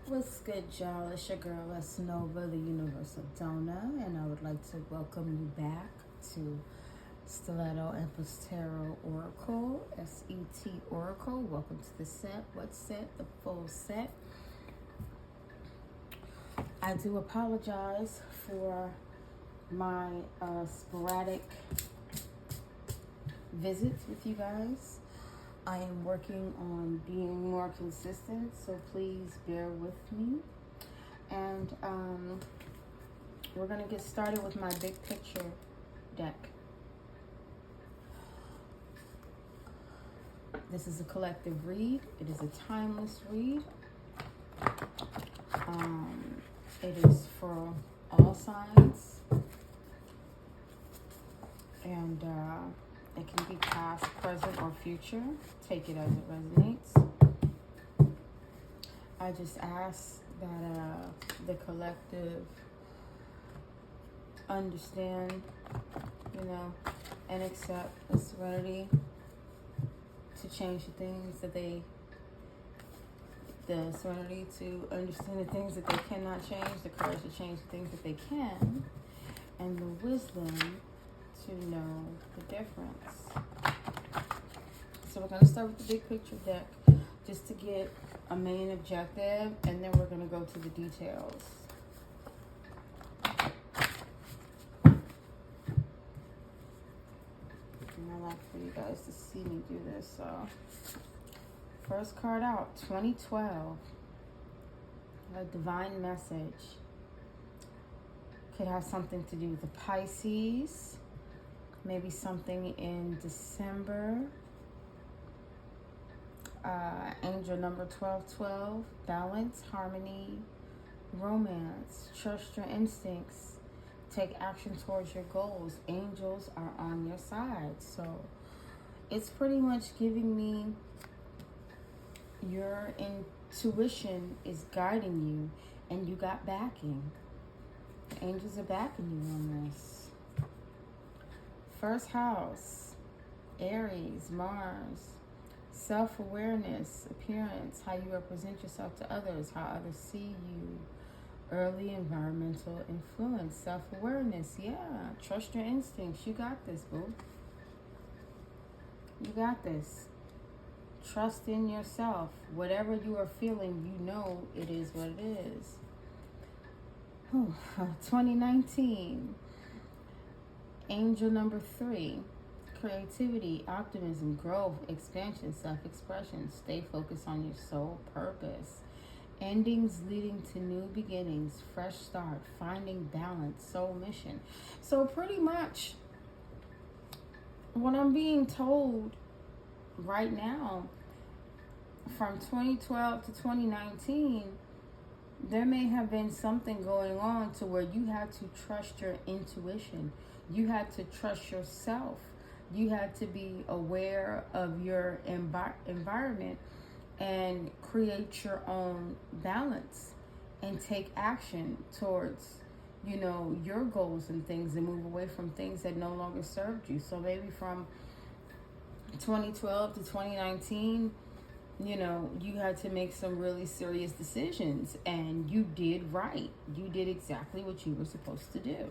What's good, y'all? It's your girl, S. Nova, the Universal Donor, and I would like to welcome you back to Stiletto and Tarot Oracle, S.E.T.ORACLE. Welcome to the set. What set? The full set. I do apologize for my sporadic visits with you guys. I am working on being more consistent, so please bear with me. And we're going to get started with my big picture deck. This is a collective read. It is a timeless read. It is for all signs. And it can be past, present, or future. Take it as it resonates. I just ask that the collective understand, and accept the serenity to change the things that the serenity to understand the things that they cannot change, the courage to change the things that they can, and the wisdom to know the difference. So we're going to start with the big picture deck just to get a main objective, and then we're going to go to the details. And I like for you guys to see me do this. So first card out, 2012. A divine message. Could have something to do with the Pisces. Maybe something in December. Angel number 1212. Balance, harmony, romance. Trust your instincts. Take action towards your goals. Angels are on your side. So it's pretty much giving me your intuition is guiding you, and you got backing. The angels are backing you on this. First house, Aries, Mars, self-awareness, appearance, how you represent yourself to others, how others see you, early environmental influence, self-awareness, yeah, trust your instincts, you got this, boo. You got this. Trust in yourself. Whatever you are feeling, you know it is what it is. 2019. Angel number 3, creativity, optimism, growth, expansion, self-expression. Stay focused on your soul purpose. Endings leading to new beginnings, fresh start, finding balance, soul mission. So pretty much what I'm being told right now, from 2012 to 2019, there may have been something going on to where you had to trust your intuition. You had to trust yourself. You had to be aware of your environment and create your own balance and take action towards, your goals and things, and move away from things that no longer served you. So maybe from 2012 to 2019, you had to make some really serious decisions, and you did right. You did exactly what you were supposed to do.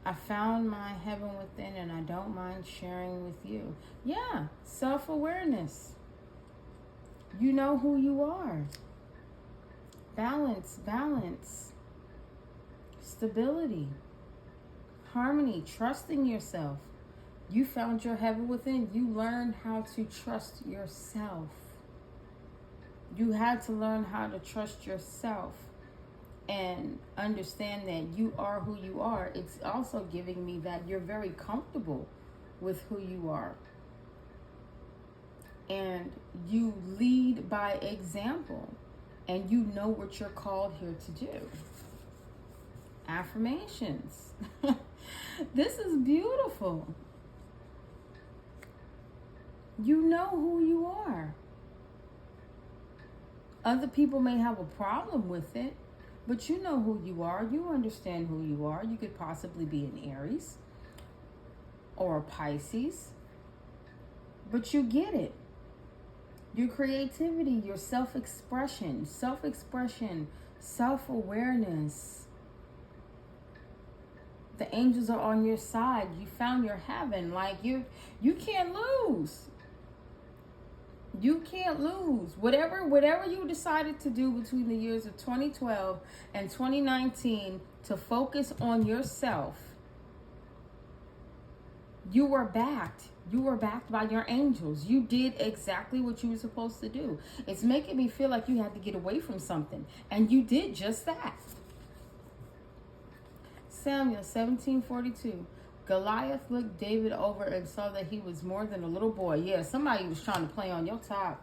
I found my heaven within, and I don't mind sharing with you. Yeah, self-awareness. You know who you are. Balance. Stability. Harmony. Trusting yourself. You found your heaven within. You learned how to trust yourself. You had to learn how to trust yourself and understand that you are who you are. It's also giving me that you're very comfortable with who you are. And you lead by example. And you know what you're called here to do. Affirmations. This is beautiful. You know who you are. Other people may have a problem with it, but you know who you are. You understand who you are. You could possibly be an Aries or a Pisces, but you get it. your creativity, your self-expression, self-awareness. The angels are on your side. You found your heaven. Like you can't lose. You can't lose. Whatever you decided to do between the years of 2012 and 2019 to focus on yourself, you were backed. You were backed by your angels. You did exactly what you were supposed to do. It's making me feel like you had to get away from something. And you did just that. Samuel 17:42. Goliath looked David over and saw that he was more than a little boy. Yeah, somebody was trying to play on your top.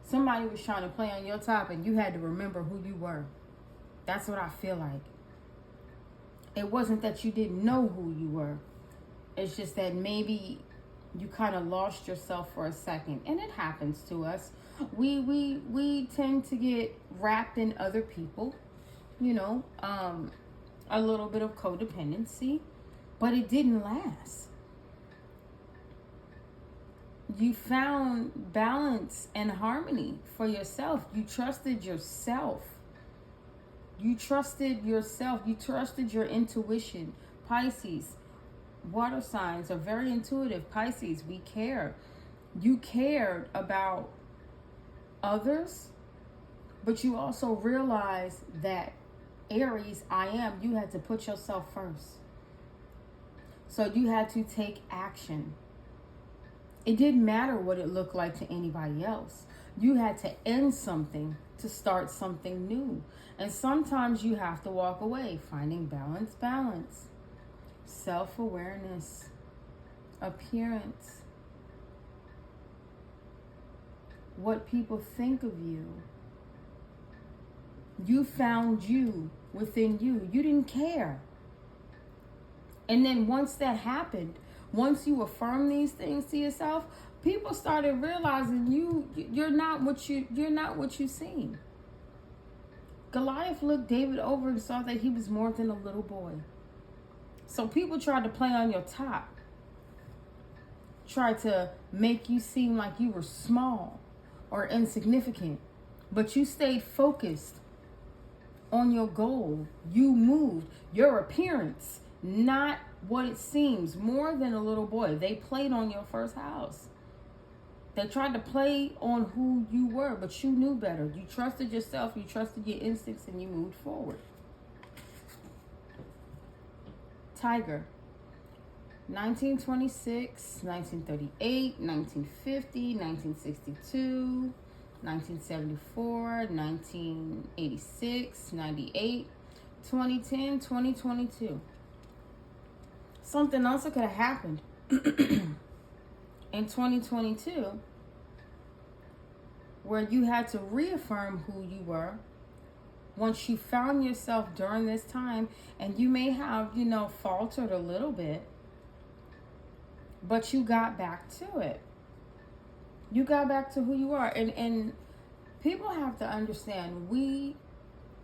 Somebody was trying to play on your top, and you had to remember who you were. That's what I feel like. It wasn't that you didn't know who you were. It's just that maybe you kind of lost yourself for a second. And it happens to us. We tend to get wrapped in other people, you know, a little bit of codependency, but it didn't last. You found balance and harmony for yourself. You trusted yourself. You trusted yourself. You trusted your intuition. Pisces, water signs are very intuitive. Pisces, we care. You cared about others, but you also realized that Aries, you had to put yourself first. So you had to take action. It didn't matter what it looked like to anybody else. You had to end something to start something new. And sometimes you have to walk away, finding balance, self-awareness, appearance, what people think of you. You found you within you. You didn't care. And then once that happened, once you affirm these things to yourself, people started realizing you're not what you seem. Goliath looked David over and saw that he was more than a little boy. So people tried to play on your top. Tried to make you seem like you were small or insignificant. But you stayed focused on your goal. You moved. Your appearance, not what it seems. More than a little boy. They played on your first house. They tried to play on who you were, but you knew better. You trusted yourself, you trusted your instincts, and you moved forward. Tiger. 1926, 1938, 1950, 1962, 1974, 1986, 98, 2010, 2022. Something else that could have happened in 2022 where you had to reaffirm who you were once you found yourself during this time, and you may have, faltered a little bit, but you got back to it. You got back to who you are. And people have to understand,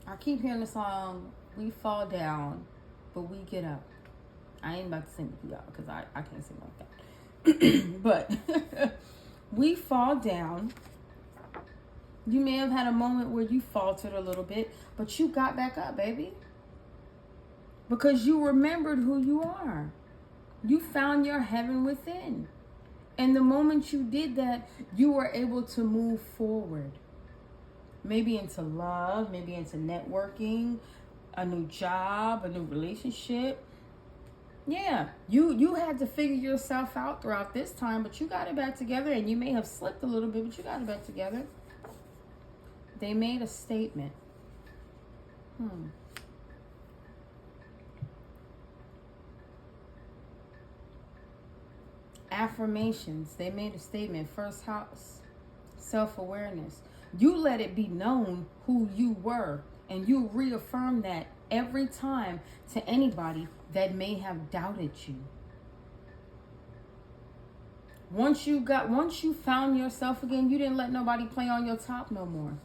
I keep hearing the song, we fall down, but we get up. I ain't about to sing it for y'all because I can't sing like that. But we fall down. You may have had a moment where you faltered a little bit, but you got back up, baby. Because you remembered who you are. You found your heaven within. And the moment you did that, you were able to move forward. Maybe into love, maybe into networking, a new job, a new relationship. Yeah, you had to figure yourself out throughout this time, but you got it back together, and you may have slipped a little bit, but you got it back together. They made a statement. Affirmations. They made a statement. First house. Self-awareness. You let it be known who you were, and you reaffirm that every time to anybody that may have doubted you. Once you found yourself again, you didn't let nobody play on your top no more.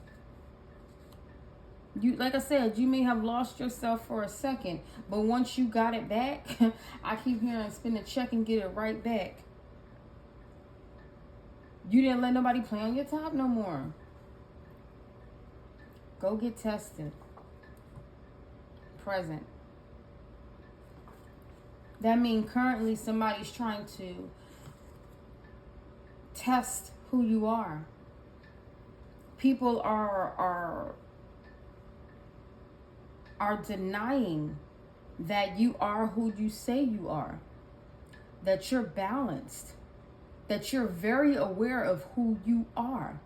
Like I said, you may have lost yourself for a second, but once you got it back, I keep hearing spin a check and get it right back. You didn't let nobody play on your top no more. Go get tested. Present. That means currently somebody's trying to test who you are. People are denying that you are who you say you are. That you're balanced. That you're very aware of who you are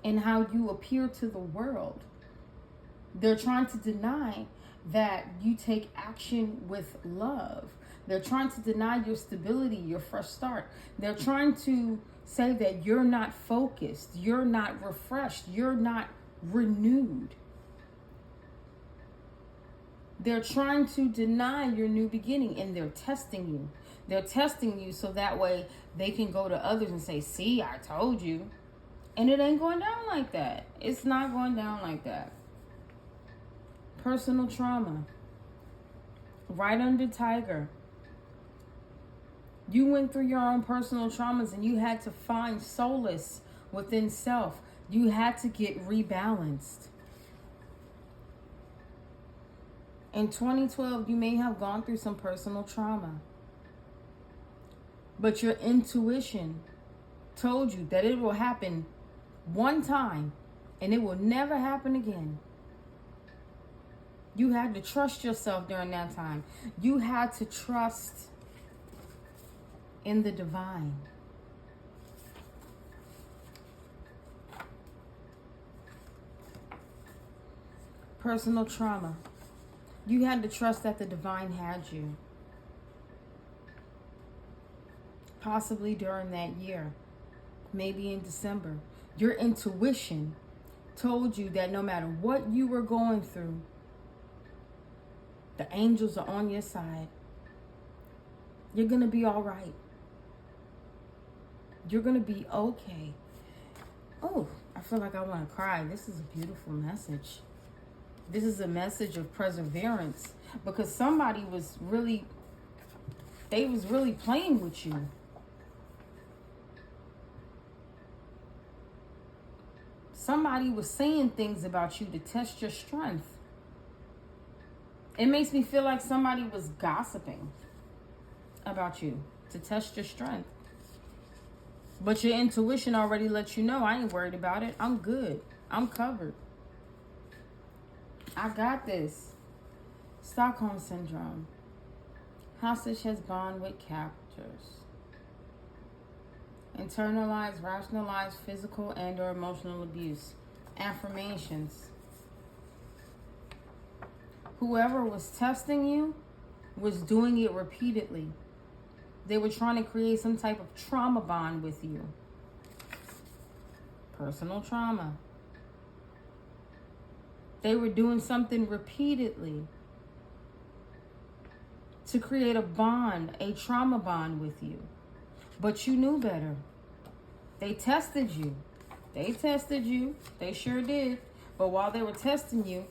and how you appear to the world. They're trying to deny that you take action with love. They're trying to deny your stability, your fresh start. They're trying to say that you're not focused, you're not refreshed, you're not renewed. They're trying to deny your new beginning, and they're testing you. They're testing you so that way they can go to others and say, see, I told you. And it ain't going down like that. It's not going down like that. Personal trauma. Right under Tiger. You went through your own personal traumas and you had to find solace within self. You had to get rebalanced. In 2012, you may have gone through some personal trauma. But your intuition told you that it will happen one time and it will never happen again. You had to trust yourself during that time. You had to trust in the divine. Personal trauma. You had to trust that the divine had you. Possibly during that year. Maybe in December. Your intuition told you that no matter what you were going through, the angels are on your side. You're going to be all right. You're going to be okay. Oh, I feel like I want to cry. This is a beautiful message. This is a message of perseverance because somebody was really playing with you. Somebody was saying things about you to test your strength. It makes me feel like somebody was gossiping about you to test your strength. But your intuition already let you know, I ain't worried about it. I'm good. I'm covered. I got this. Stockholm Syndrome. Hostage has bond with captors. Internalized, rationalized physical and or emotional abuse. Affirmations. Whoever was testing you was doing it repeatedly. They were trying to create some type of trauma bond with you. Personal trauma. They were doing something repeatedly to create a bond, a trauma bond with you. But you knew better. They tested you. They tested you. They sure did. But while they were testing you,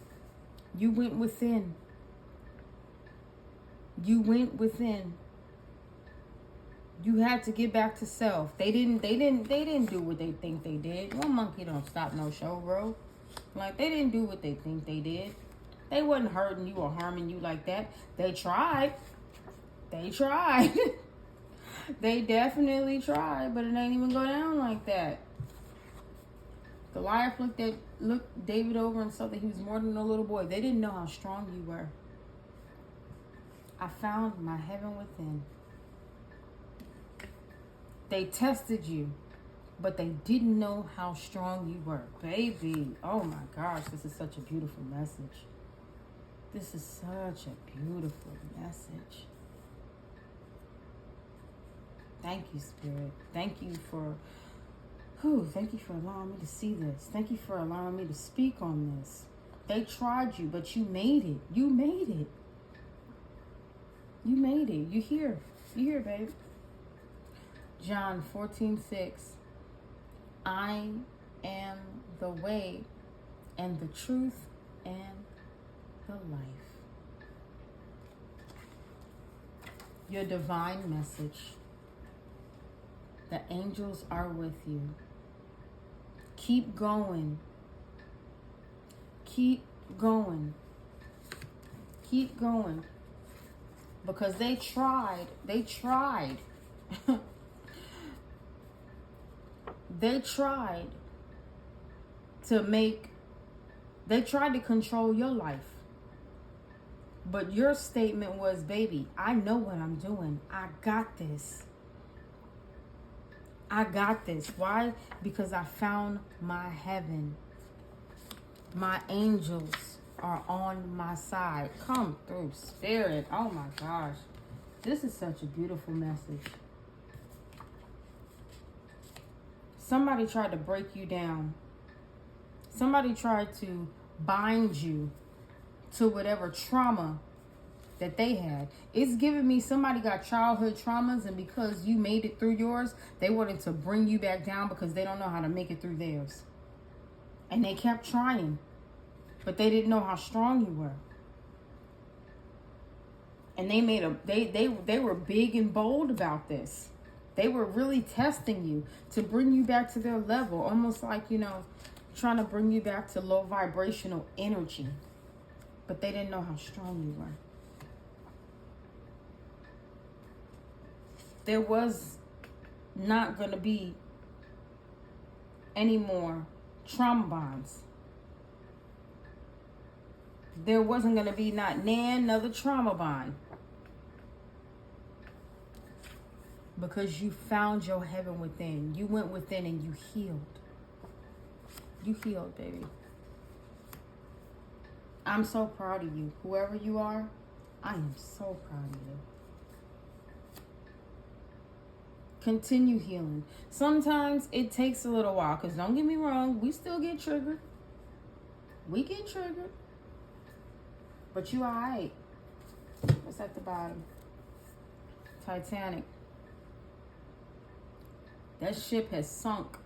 you went within. You went within. You had to get back to self. They didn't do what they think they did. One monkey don't stop no show, bro. Like, they didn't do what they think they did. They wasn't hurting you or harming you like that. They tried. They tried. They definitely tried, but it ain't even go down like that. Goliath looked David over and saw that he was more than a little boy. They didn't know how strong you were. I found my heaven within. They tested you, but they didn't know how strong you were. Baby, oh my gosh, this is such a beautiful message. This is such a beautiful message. Thank you, Spirit. Thank you for allowing me to see this. Thank you for allowing me to speak on this. They tried you, but you made it. You made it. You made it. You here. You here, babe. John 14:6. I am the way and the truth and the life. Your divine message. The angels are with you. Keep going. Keep going. Keep going. Because they tried. They tried. They tried to control your life. But your statement was, baby, I know what I'm doing. I got this. I got this. Why? Because I found my heaven. My angels are on my side. Come through, Spirit. Oh my gosh. This is such a beautiful message. Somebody tried to break you down. Somebody tried to bind you to whatever trauma that they had. It's giving me somebody got childhood traumas, and because you made it through yours, they wanted to bring you back down because they don't know how to make it through theirs. And they kept trying, but they didn't know how strong you were. And they were big and bold about this. They were really testing you to bring you back to their level, almost like, trying to bring you back to low vibrational energy. But they didn't know how strong you were. There was not going to be any more trauma bonds. There wasn't going to be another trauma bond. Because you found your heaven within. You went within and you healed. You healed, baby. I'm so proud of you. Whoever you are, I am so proud of you. Continue healing. Sometimes it takes a little while, because don't get me wrong, we still get triggered. We get triggered. But you alright. What's at the bottom? Titanic. That ship has sunk.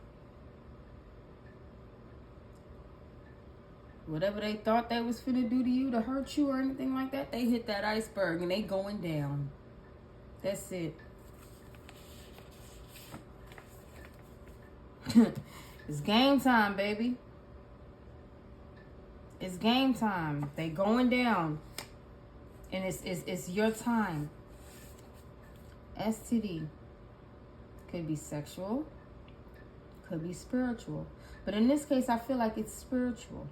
Whatever they thought they was finna do to you to hurt you or anything like that, they hit that iceberg and they going down. That's it. It's game time, baby. It's game time. They going down. And it's your time. STD. Could be sexual. Could be spiritual. But in this case, I feel like it's spiritual.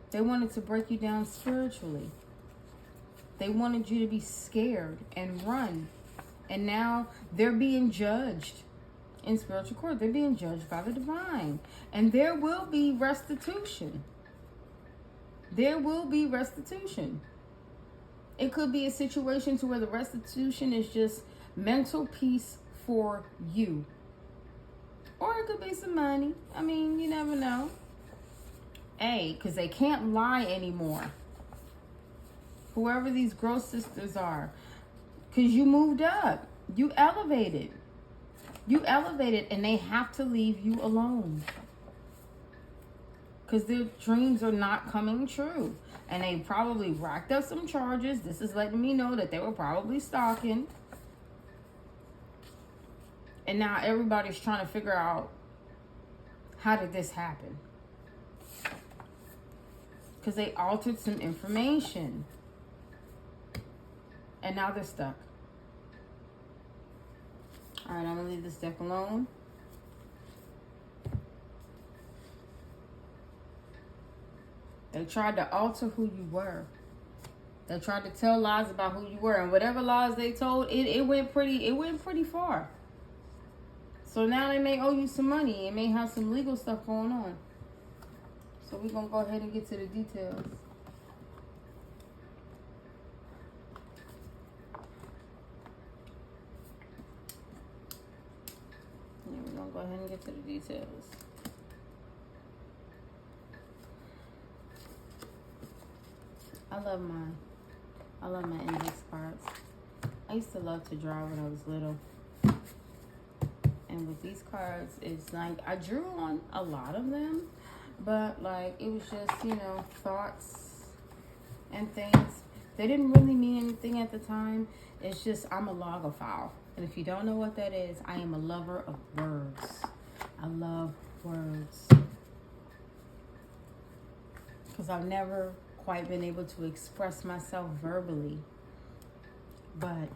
They wanted to break you down spiritually. They wanted you to be scared and run. And now they're being judged in spiritual court. They're being judged by the divine. And there will be restitution. There will be restitution. It could be a situation to where the restitution is just mental peace for you. Or it could be some money. I mean, you never know. Because they can't lie anymore. Whoever these gross sisters are. Because you moved up. You elevated. You elevated, and they have to leave you alone. Because their dreams are not coming true. And they probably racked up some charges. This is letting me know that they were probably stalking. And now everybody's trying to figure out, how did this happen? Because they altered some information. And now they're stuck. All right, I'm going to leave this deck alone. They tried to alter who you were. They tried to tell lies about who you were. And whatever lies they told, it went pretty far. So now they may owe you some money. It may have some legal stuff going on. So we're going to go ahead and get to the details. Yeah, we're going to go ahead and get to the details. I love my index cards. I used to love to draw when I was little. And with these cards, it's like, I drew on a lot of them. But, like, it was just, thoughts and things. They didn't really mean anything at the time. It's just, I'm a logophile. And if you don't know what that is, I am a lover of words. I love words. because I've never quite been able to express myself verbally. But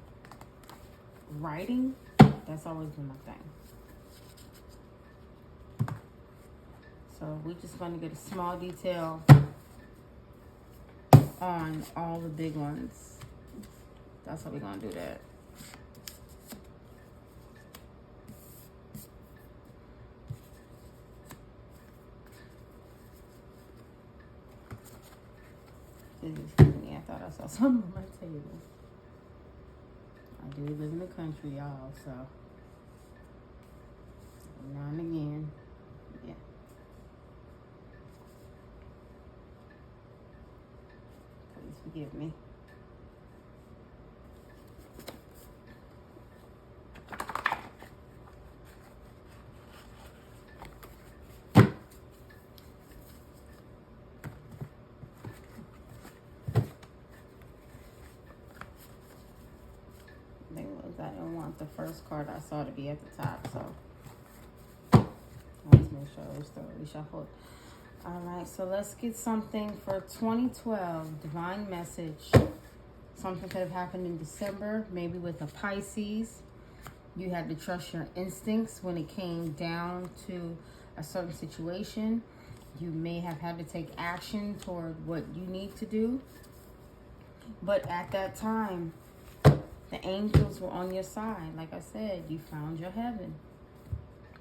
writing, that's always been my thing. So we just want to get a small detail on all the big ones. That's how we're going to do that. This is funny. I thought I saw something on my table. I do live in the country, y'all, so now and again, yeah. Please forgive me. I didn't want the first card I saw to be at the top, so let's make sure it was thoroughly shuffled. Alright, so let's get something for 2012. Divine message. Something could have happened in December, maybe with a Pisces. You had to trust your instincts when it came down to a certain situation. You may have had to take action toward what you need to do. But at that time, the angels were on your side. Like I said, you found your heaven.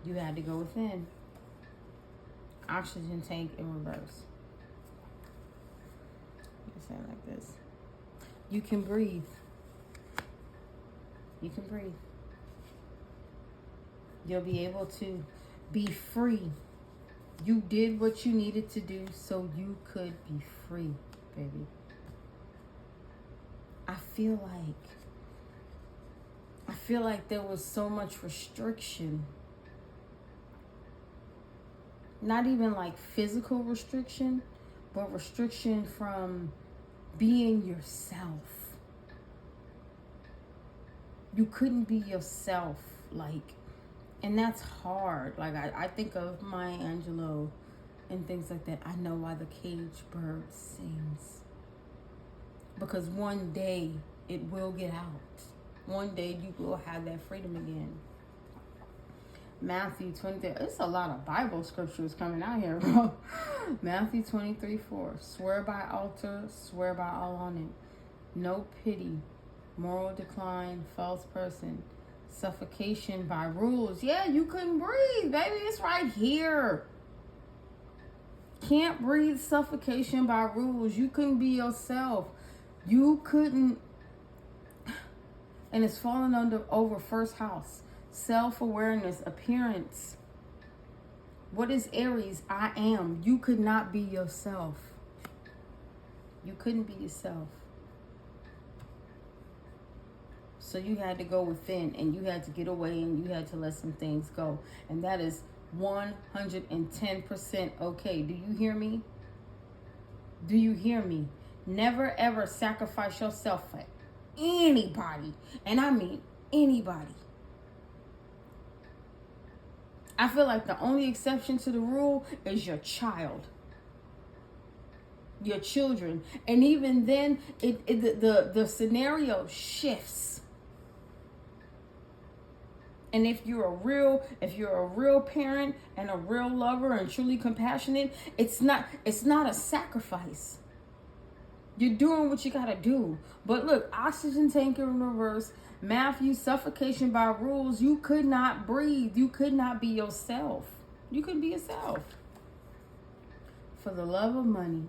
You had to go within. Oxygen tank in reverse. You say it like this. You can breathe. You can breathe. You'll be able to be free. You did what you needed to do so you could be free, baby. I feel like there was so much restriction. Not even like physical restriction, but restriction from being yourself. You couldn't be yourself, like, and that's hard. Like, I think of Maya Angelou and things like that. I know why the caged bird sings. Because one day it will get out. One day you will have that freedom again. Matthew 23. There's a lot of Bible scriptures coming out here, bro. Matthew 23:4. Swear by altar, swear by all on it. No pity, moral decline, false person, suffocation by rules. Yeah, you couldn't breathe, baby. It's right here. Can't breathe, suffocation by rules. You couldn't be yourself. You couldn't. And it's fallen over first house. Self-awareness, appearance. What is Aries? I am. You could not be yourself. You couldn't be yourself. So you had to go within, and you had to get away, and you had to let some things go. And that is 110% okay. Do you hear me? Do you hear me? Never ever sacrifice yourself for anybody. And I mean anybody. I feel like the only exception to the rule is your child. Your children. And even then, the scenario shifts. And if you're a real parent and a real lover and truly compassionate, it's not a sacrifice. You're doing what you gotta do. But look, oxygen tank in reverse, Matthew, suffocation by rules. You could not breathe. You could not be yourself. You couldn't be yourself. For the love of money.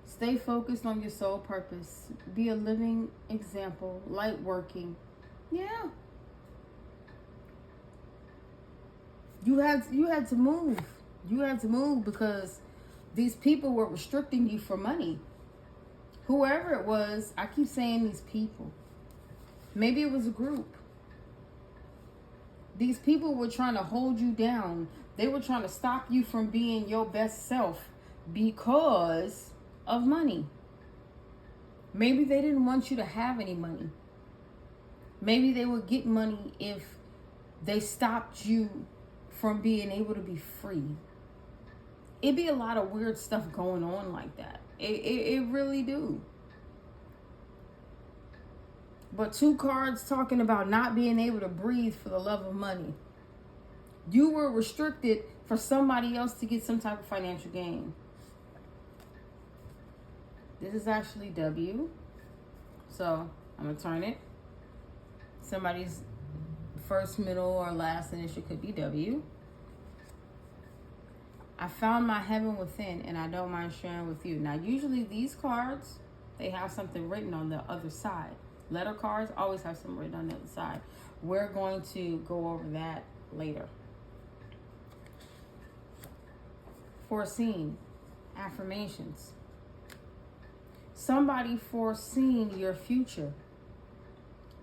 Stay focused on your soul purpose. Be a living example. Light working. Yeah. You had to move. You had to move because these people were restricting you for money. Whoever it was, I keep saying these people. Maybe it was a group. These people were trying to hold you down. They were trying to stop you from being your best self because of money. Maybe they didn't want you to have any money. Maybe they would get money if they stopped you from being able to be free. It be a lot of weird stuff going on like that. It really do. But 2 cards talking about not being able to breathe for the love of money. You were restricted for somebody else to get some type of financial gain. This is actually W. So I'm going to turn it. Somebody's first, middle, or last initial could be W. I found my heaven within, and I don't mind sharing with you. Now, usually these cards, they have something written on the other side. Letter cards always have something written on the other side. We're going to go over that later. Foreseen. Affirmations. Somebody foreseen your future.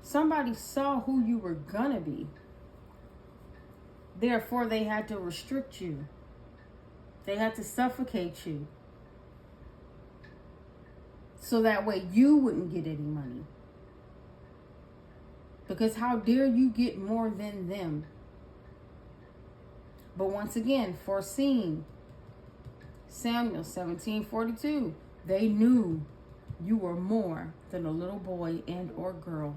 Somebody saw who you were gonna be. Therefore, they had to restrict you. They had to suffocate you. So that way you wouldn't get any money. Because how dare you get more than them? But once again, foreseen. Samuel 17:42. They knew you were more than a little boy and or girl.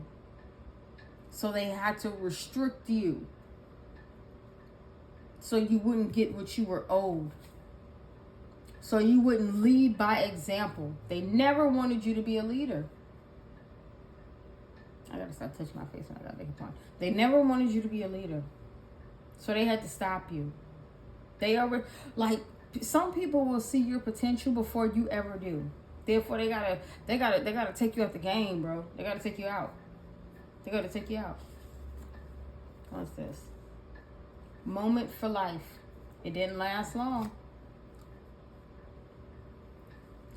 So they had to restrict you. So you wouldn't get what you were owed. So you wouldn't lead by example. They never wanted you to be a leader. I gotta stop touching my face when I gotta make a point. They never wanted you to be a leader. So they had to stop you. They already, like, some people will see your potential before you ever do. Therefore, they gotta take you out the game, bro. They gotta take you out. They gotta take you out. What's this? Moment for life. It didn't last long.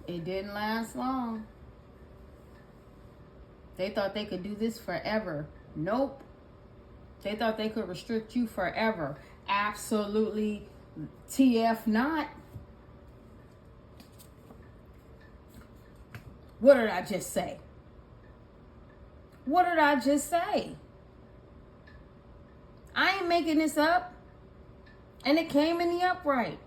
It didn't last long. They thought they could do this forever. Nope. They thought they could restrict you forever. Absolutely TF not. What did I just say? What did I just say? I ain't making this up. And it came in the upright.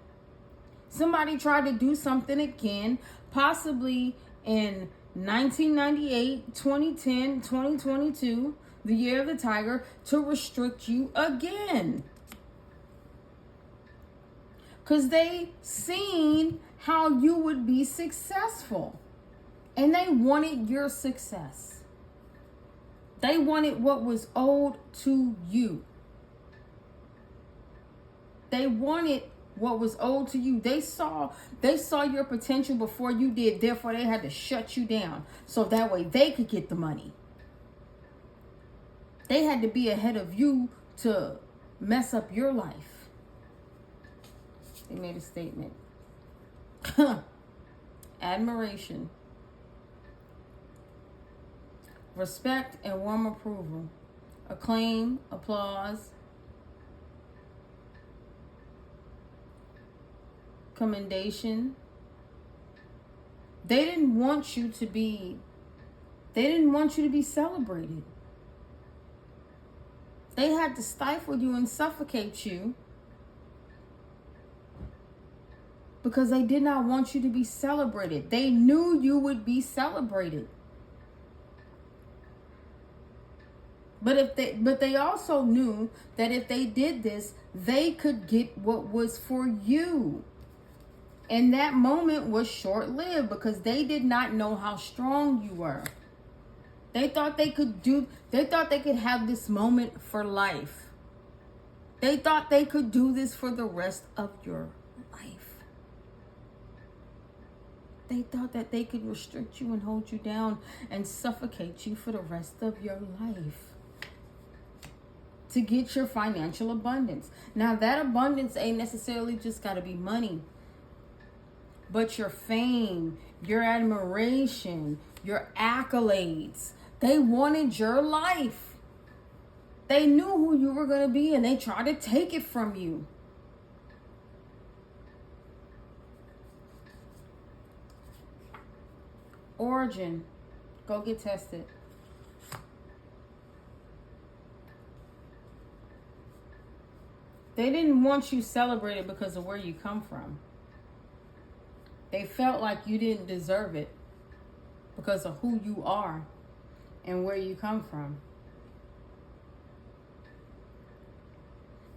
Somebody tried to do something again, possibly in 1998, 2010, 2022, the year of the tiger, to restrict you again. Because they seen how you would be successful. And they wanted your success. They wanted what was owed to you. They wanted what was owed to you. They saw your potential before you did. Therefore, they had to shut you down. So that way they could get the money. They had to be ahead of you to mess up your life. They made a statement. Admiration. Respect and warm approval. Acclaim, applause. Commendation. They didn't want you to be celebrated. They had to stifle you and suffocate you because they did not want you to be celebrated. They knew you would be celebrated. But they also knew that if they did this, they could get what was for you. And that moment was short-lived because they did not know how strong you were. They thought they could have this moment for life. They thought they could do this for the rest of your life. They thought that they could restrict you and hold you down and suffocate you for the rest of your life to get your financial abundance. Now, that abundance ain't necessarily just got to be money. But your fame, your admiration, your accolades, they wanted your life. They knew who you were going to be and they tried to take it from you. Origin. Go get tested. They didn't want you celebrated because of where you come from. They felt like you didn't deserve it because of who you are and where you come from.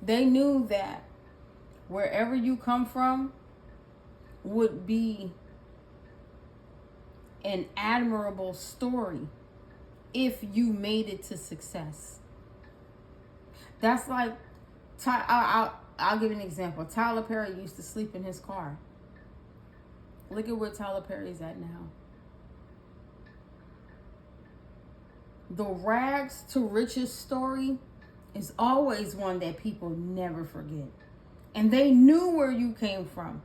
They knew that wherever you come from would be an admirable story if you made it to success. That's like, I'll give you an example. Tyler Perry used to sleep in his car. Look at where Tyler Perry's at now. The rags to riches story is always one that people never forget. And they knew where you came from.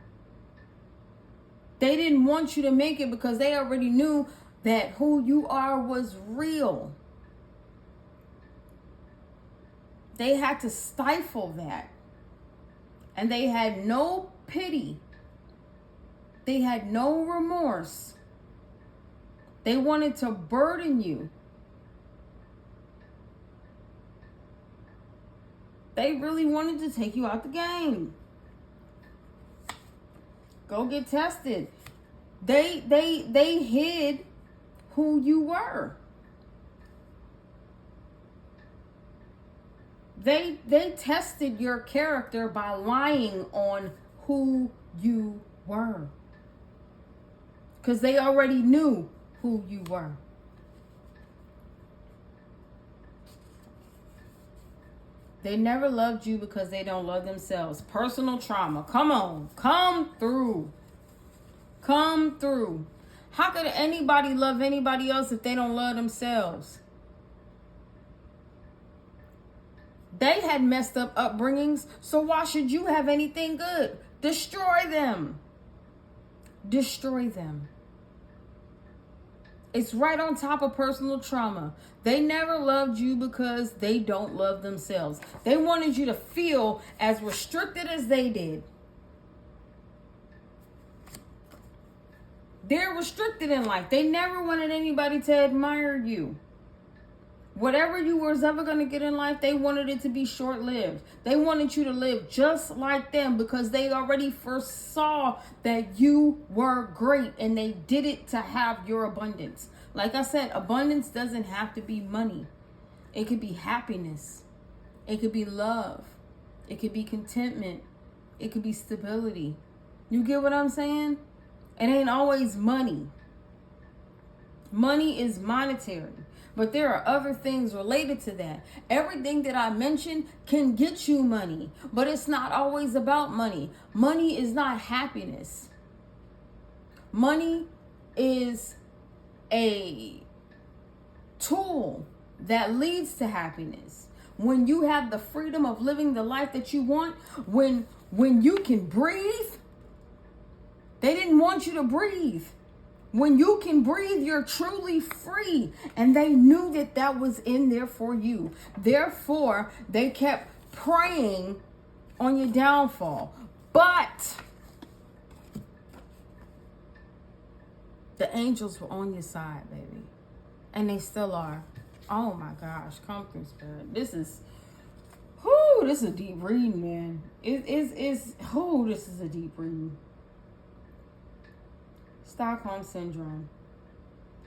They didn't want you to make it because they already knew that who you are was real. They had to stifle that. And they had no pity. They had no remorse. They wanted to burden you. They really wanted to take you out the game. Go get tested. They hid who you were. They tested your character by lying on who you were. Because they already knew who you were. They never loved you because they don't love themselves. Personal trauma. Come on. Come through. Come through. How could anybody love anybody else if they don't love themselves? They had messed up upbringings, so why should you have anything good? Destroy them. Destroy them. It's right on top of personal trauma. They never loved you because they don't love themselves. They wanted you to feel as restricted as they did. They're restricted in life. They never wanted anybody to admire you. Whatever you was ever going to get in life, they wanted it to be short-lived. They wanted you to live just like them because they already first saw that you were great and they did it to have your abundance. Like I said, abundance doesn't have to be money. It could be happiness. It could be love. It could be contentment. It could be stability. You get what I'm saying? It ain't always money. Money is monetary. But there are other things related to that. Everything that I mentioned can get you money, but it's not always about money. Money is not happiness. Money is a tool that leads to happiness. When you have the freedom of living the life that you want, when you can breathe, they didn't want you to breathe. When you can breathe, you're truly free. And they knew that that was in there for you. Therefore, they kept preying on your downfall. But the angels were on your side, baby. And they still are. Oh my gosh. Come through, Spirit. This is a deep read, man. This is a deep read. Stockholm Syndrome.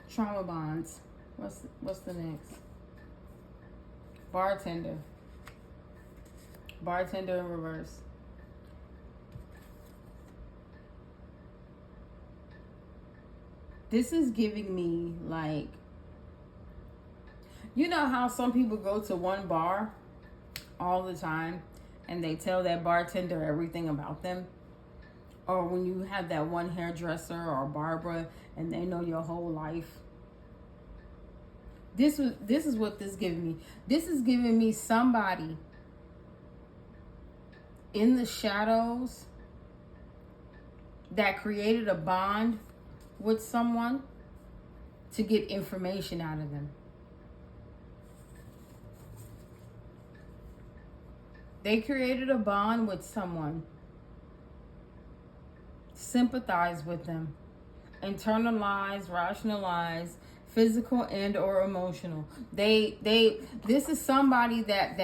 Trauma bonds. What's the next? Bartender. Bartender in reverse. This is giving me like, you know how some people go to one bar all the time and they tell that bartender everything about them? Or when you have that one hairdresser or barber and they know your whole life. This is what this is giving me. This is giving me somebody in the shadows that created a bond with someone to get information out of them. They created a bond with someone, sympathize with them, internalize, rationalize, physical and or emotional. This is somebody they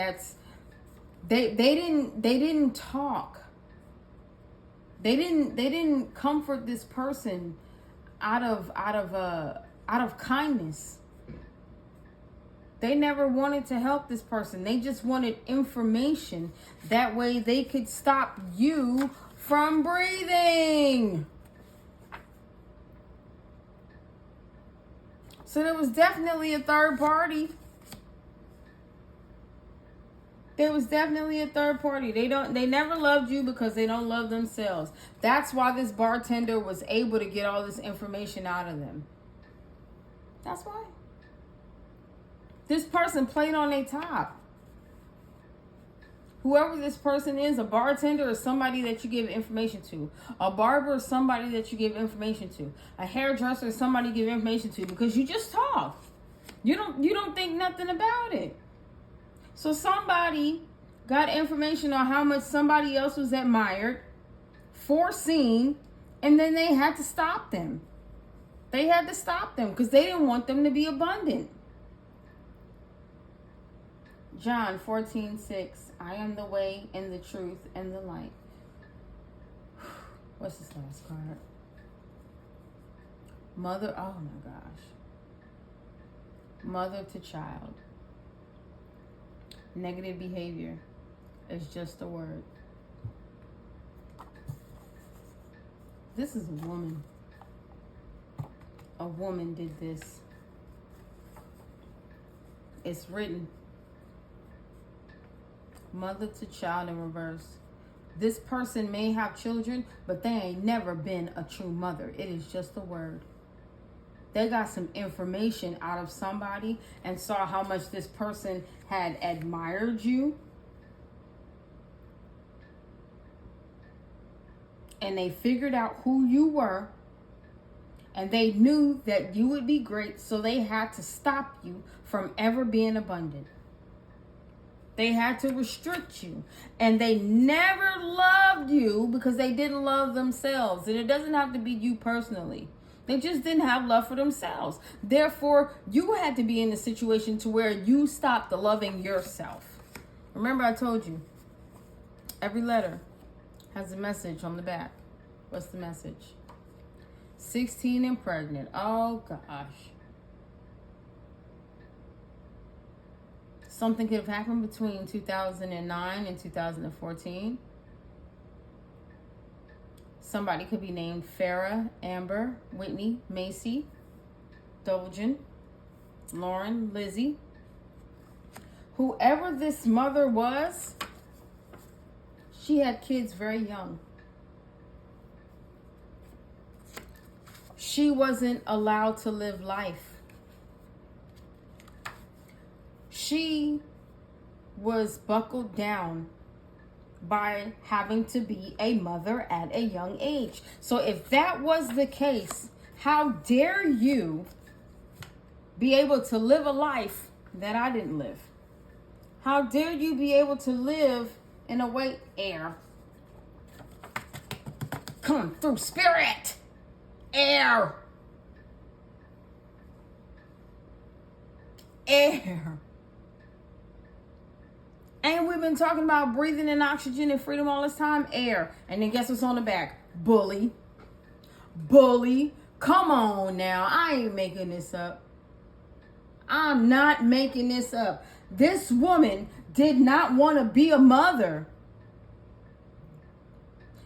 didn't talk. They didn't comfort this person out of kindness. They never wanted to help this person. They just wanted information. That way they could stop you from breathing. So there was definitely a third party. There was definitely a third party. They never loved you because they don't love themselves. That's why this bartender was able to get all this information out of them. That's why. This person played on their top. Whoever this person is, a bartender is somebody that you give information to. A barber is somebody that you give information to. A hairdresser is somebody you give information to because you just talk. You don't think nothing about it. So somebody got information on how much somebody else was admired, foreseen, and then they had to stop them. They had to stop them because they didn't want them to be abundant. John 14:6. I am the way and the truth and the light. What's this last card? Mother, oh my gosh. Mother to child. Negative behavior is just a word. This is a woman. A woman did this. It's written. Mother to child in reverse. This person may have children, but they ain't never been a true mother. It is just a word. They got some information out of somebody and saw how much this person had admired you. And they figured out who you were. And they knew that you would be great, so they had to stop you from ever being abundant. They had to restrict you. And they never loved you because they didn't love themselves. And it doesn't have to be you personally. They just didn't have love for themselves. Therefore, you had to be in a situation to where you stopped loving yourself. Remember I told you, every letter has a message on the back. What's the message? 16 and pregnant. Oh, gosh. Something could have happened between 2009 and 2014. Somebody could be named Farrah, Amber, Whitney, Macy, Dolgen, Lauren, Lizzie. Whoever this mother was, she had kids very young. She wasn't allowed to live life. She was buckled down by having to be a mother at a young age. So if that was the case, how dare you be able to live a life that I didn't live? How dare you be able to live in a way, air. Come through, spirit. Air. Air. Ain't we been talking about breathing in oxygen and freedom all this time? Air. And then guess what's on the back? Bully. Bully. Come on now. I ain't making this up. I'm not making this up. This woman did not want to be a mother.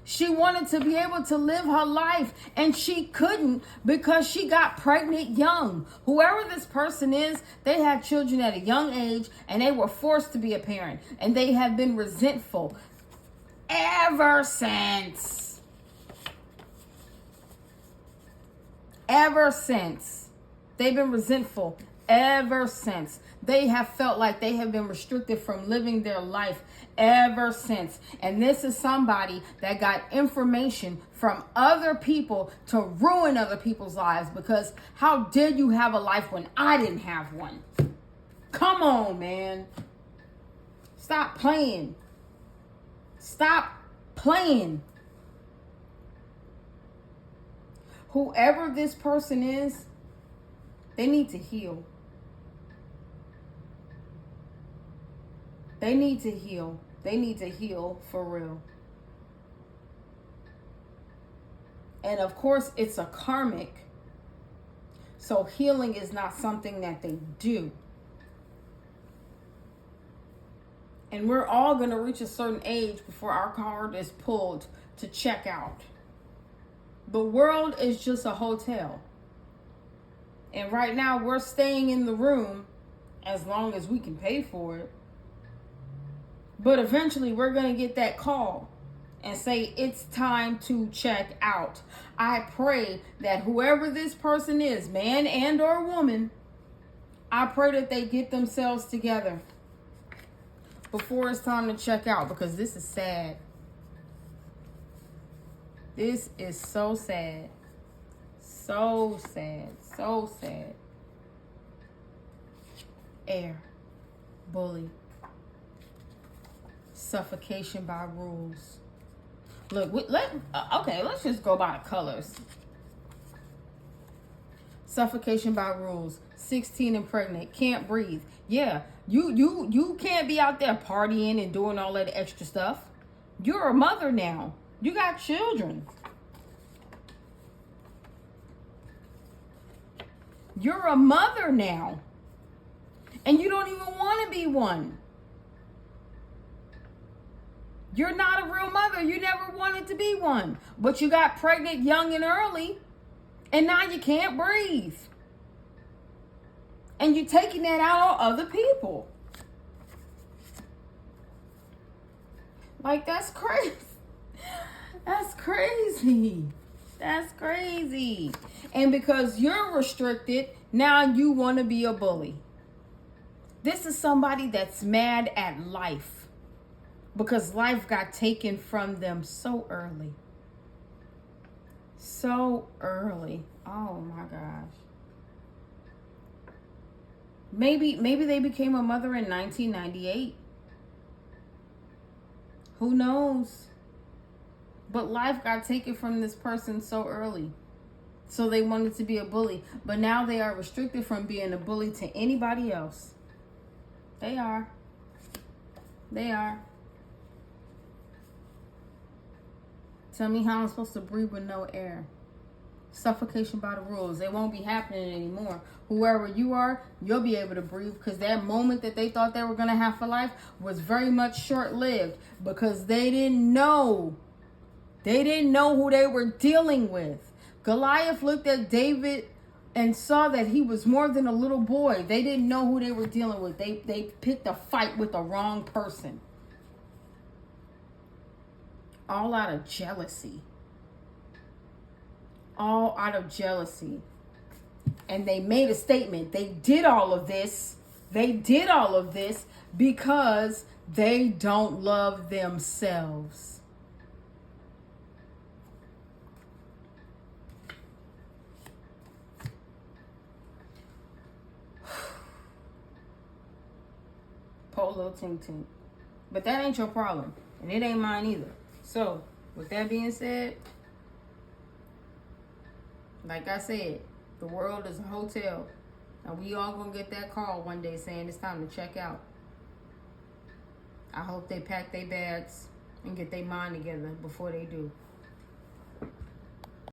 She wanted to be able to live her life, and she couldn't because she got pregnant young. Whoever this person is, they had children at a young age, and they were forced to be a parent, and they have been resentful ever since. Ever since. They've been resentful ever since. They have felt like they have been restricted from living their life ever since. And this is somebody that got information from other people to ruin other people's lives, because how dare you have a life when I didn't have one? Come on, man. Stop playing. Stop playing. Whoever this person is, they need to heal. They need to heal. They need to heal for real. And of course, it's a karmic. So healing is not something that they do. And we're all going to reach a certain age before our card is pulled to check out. The world is just a hotel. And right now we're staying in the room as long as we can pay for it. But eventually we're going to get that call and say it's time to check out. I pray that whoever this person is, man and or woman, I pray that they get themselves together before it's time to check out, because this is sad. This is so sad. So sad. So sad. Air. Bully. Suffocation by rules. Look, okay, let's just go by the colors. Suffocation by rules. 16 and pregnant. Can't breathe. Yeah, you can't be out there partying and doing all that extra stuff. You're a mother now. You got children. You're a mother now. And you don't even want to be one. You're not a real mother. You never wanted to be one. But you got pregnant young and early. And now you can't breathe. And you're taking that out on other people. Like, that's crazy. That's crazy. That's crazy. And because you're restricted, now you want to be a bully. This is somebody that's mad at life because life got taken from them so early. So early. Oh my gosh. Maybe they became a mother in 1998. Who knows? But life got taken from this person so early. So they wanted to be a bully. But now they are restricted from being a bully to anybody else. They are. They are. Tell me how I'm supposed to breathe with no air. Suffocation by the rules. They won't be happening anymore. Whoever you are, you'll be able to breathe, because that moment that they thought they were going to have for life was very much short-lived, because they didn't know. They didn't know who they were dealing with. Goliath looked at David and saw that he was more than a little boy. They didn't know who they were dealing with. They picked a fight with the wrong person. All out of jealousy. All out of jealousy. And they made a statement. They did all of this. They did all of this because they don't love themselves. Polo ting ting. But that ain't your problem. And it ain't mine either. So, with that being said, like I said, the world is a hotel. And we all gonna get that call one day saying it's time to check out. I hope they pack their bags and get their mind together before they do.